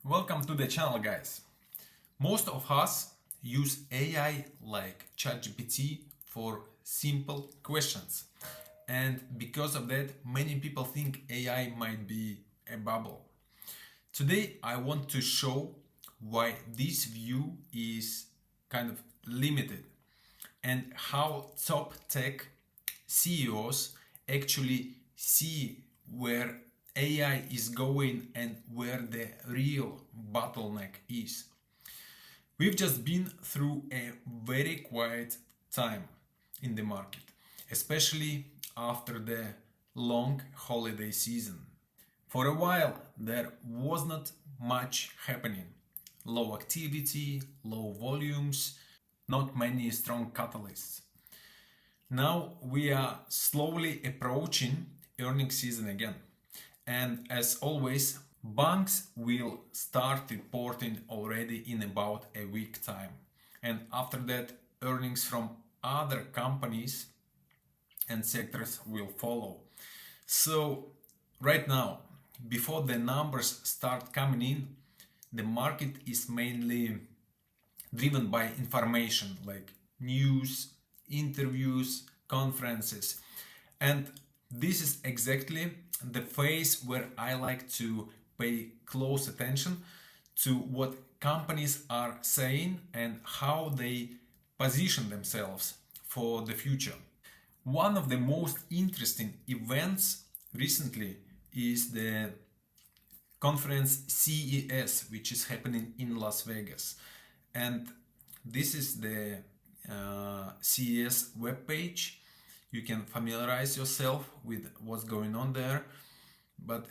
Welcome to the channel, guys. Most of us use AI like ChatGPT for simple questions, and because of that, many people think AI might be a bubble. Today, I want to show why this view is kind of limited and how top tech CEOs actually see where AI is going and where the real bottleneck is. We've just been through a very quiet time in the market, especially after the long holiday season. For a while, there was not much happening. Low activity, low volumes, not many strong catalysts. Now we are slowly approaching earnings season again. And as always, banks will start reporting already in about a week time. And after that, earnings from other companies and sectors will follow. So right now, before the numbers start coming in, the market is mainly driven by information like news, interviews, conferences. And this is exactly the phase where I like to pay close attention to what companies are saying and how they position themselves for the future. One of the most interesting events recently is the conference CES, which is happening in Las Vegas. And this is the CES webpage. You can familiarize yourself with what's going on there. But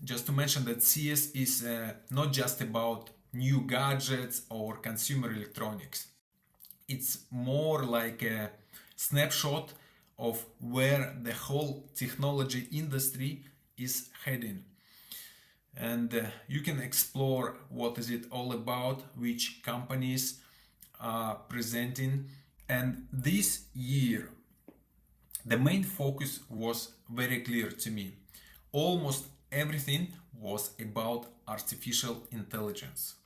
just to mention that CES is not just about new gadgets or consumer electronics. It's more like a snapshot of where the whole technology industry is heading. And you can explore what is it all about, which companies are presenting. And this year, the main focus was very clear to me. Almost everything was about artificial intelligence.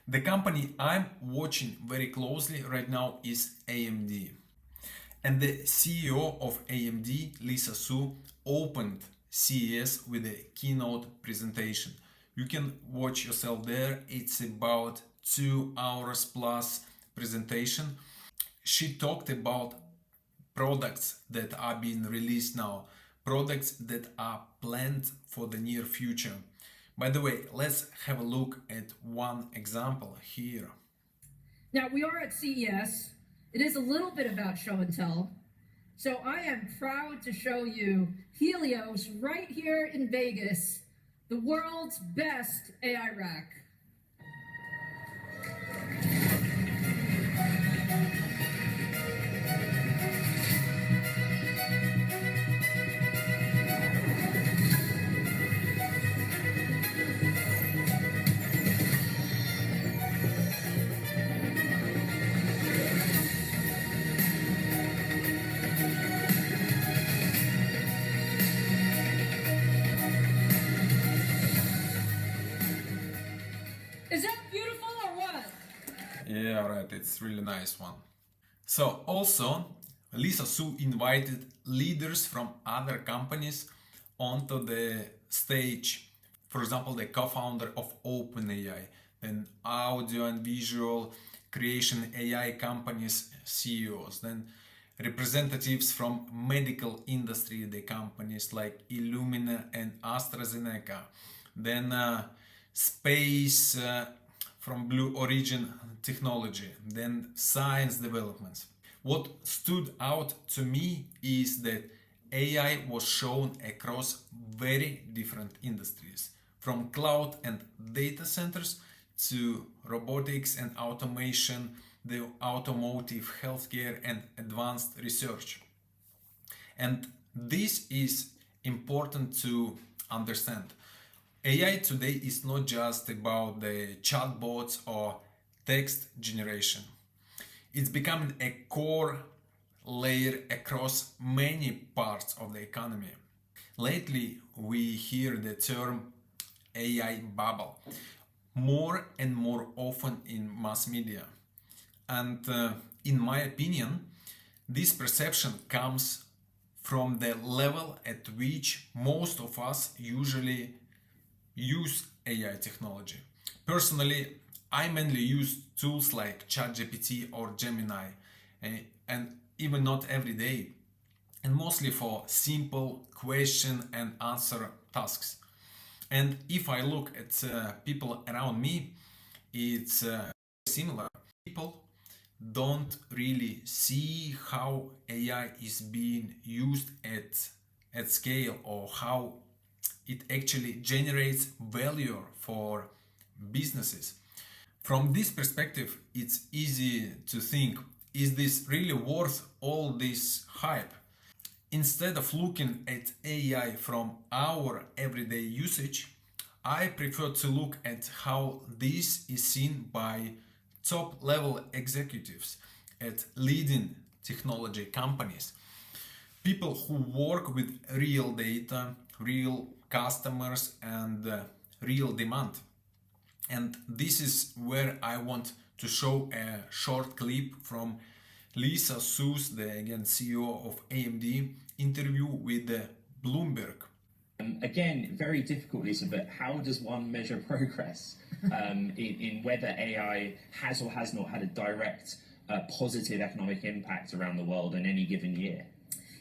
The company I'm watching very closely right now is AMD. And the CEO of AMD, Lisa Su, opened CES with a keynote presentation. You can watch yourself there. It's about 2 hours plus presentation. She talked about products that are being released now, products that are planned for the near future. By the way, let's have a look at one example here. Now, we are at CES. It is a little bit about show and tell. So I am proud to show you Helios right here in Vegas, the world's best AI rack. Is that beautiful or what? Yeah, right, it's really nice one. So also, Lisa Su invited leaders from other companies onto the stage. For example, the co-founder of OpenAI, then audio and visual creation AI companies CEOs, then representatives from medical industry, the companies like Illumina and AstraZeneca, then space from Blue Origin technology, then science developments. What stood out to me is that AI was shown across very different industries, from cloud and data centers to robotics and automation, the automotive, healthcare, and advanced research. And this is important to understand. AI today is not just about the chatbots or text generation. It's becoming a core layer across many parts of the economy. Lately, we hear the term AI bubble. more and more often in mass media. And in my opinion, this perception comes from the level at which most of us usually use AI technology. Personally, I mainly use tools like ChatGPT or Gemini, and even not every day, and mostly for simple question and answer tasks. And if I look at people around me, it's similar. People don't really see how AI is being used at scale, or how it actually generates value for businesses. From this perspective, it's easy to think, is this really worth all this hype? Instead of looking at AI from our everyday usage, I prefer to look at how this is seen by top level executives at leading technology companies. People who work with real data, real customers, and real demand. And this is where I want to show a short clip from Lisa Su's, the again CEO of AMD, interview with Bloomberg. Again, very difficult, Lisa, but how does one measure progress in whether AI has or has not had a direct positive economic impact around the world in any given year?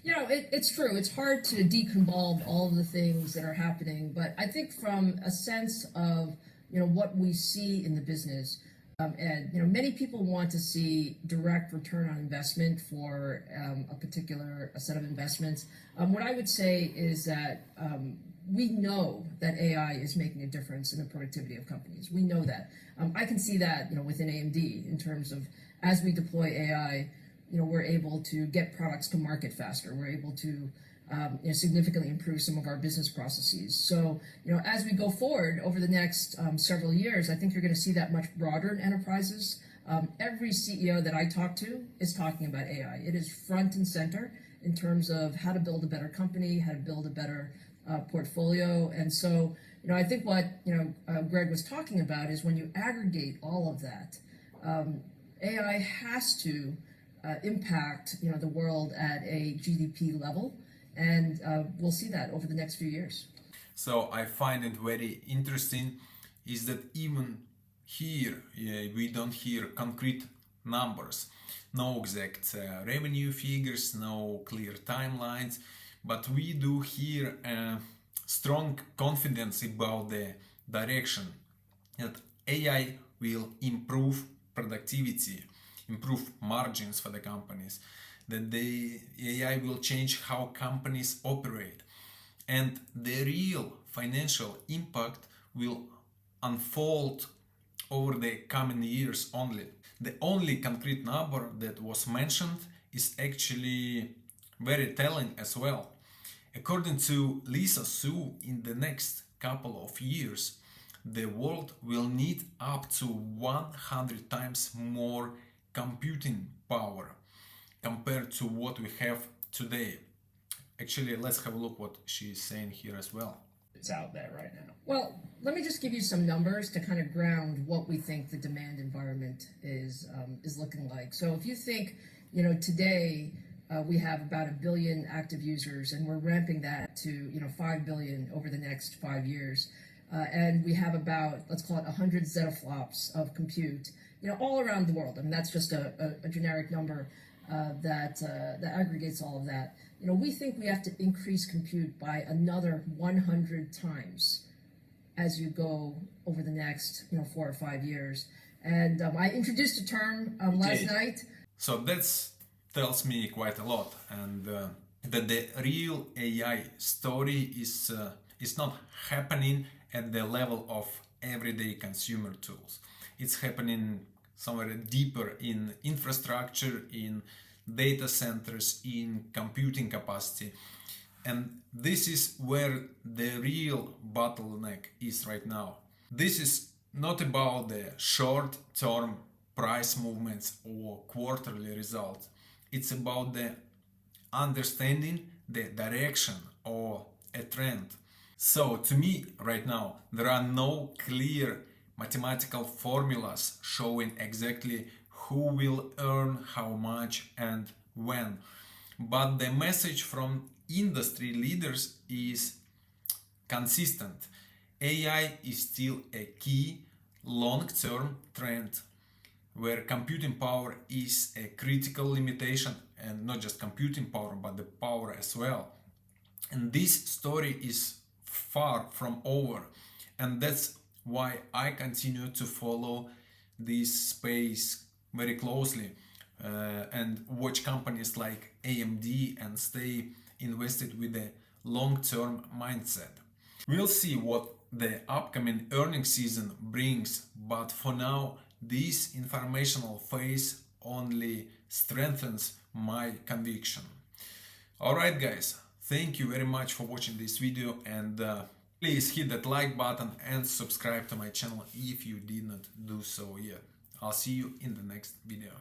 You know, it's true. It's hard to deconvolve all of the things that are happening, but I think from a sense of, what we see in the business, and, many people want to see direct return on investment for a particular set of investments. What I would say is that we know that AI is making a difference in the productivity of companies. We know that. I can see that, within AMD in terms of as we deploy AI, we're able to get products to market faster. We're able to significantly improve some of our business processes. So, as we go forward over the next several years, I think you're going to see that much broader in enterprises. Every CEO that I talk to is talking about AI. It is front and center in terms of how to build a better company, how to build a better portfolio. And so, I think what, Greg was talking about is when you aggregate all of that, AI has to impact, the world at a GDP level. And we'll see that over the next few years. So I find it very interesting is that even here we don't hear concrete numbers, no exact revenue figures, no clear timelines, but we do hear strong confidence about the direction that AI will improve productivity, improve margins for the companies, that the AI will change how companies operate, and the real financial impact will unfold over the coming years only. The only concrete number that was mentioned is actually very telling as well. According to Lisa Su, in the next couple of years, the world will need up to 100 times more computing power compared to what we have today. Actually, let's have a look what she's saying here as well. It's out there right now. Well, let me just give you some numbers to kind of ground what we think the demand environment is looking like. So if you think, today we have about 1 billion active users, and we're ramping that to 5 billion over the next 5 years, and we have about, let's call it 100 zettaflops of compute, all around the world. I mean, that's just a generic number that aggregates all of that. We think we have to increase compute by another 100 times as you go over the next 4 or 5 years. And I introduced a term last night. So that tells me quite a lot, and that the real AI story is not happening at the level of everyday consumer tools. It's happening somewhere deeper in infrastructure, in data centers, in computing capacity. And this is where the real bottleneck is right now. This is not about the short-term price movements or quarterly results. It's about the understanding the direction or a trend. So to me right now, there are no clear mathematical formulas showing exactly who will earn how much and when. But the message from industry leaders is consistent. AI is still a key long-term trend where computing power is a critical limitation, and not just computing power but the power as well. And this story is far from over, and that's why I continue to follow this space very closely and watch companies like AMD and stay invested with a long-term mindset. We'll see what the upcoming earnings season brings, but for now, this informational phase only strengthens my conviction. Alright guys, thank you very much for watching this video, and please hit that like button and subscribe to my channel if you did not do so yet. I'll see you in the next video.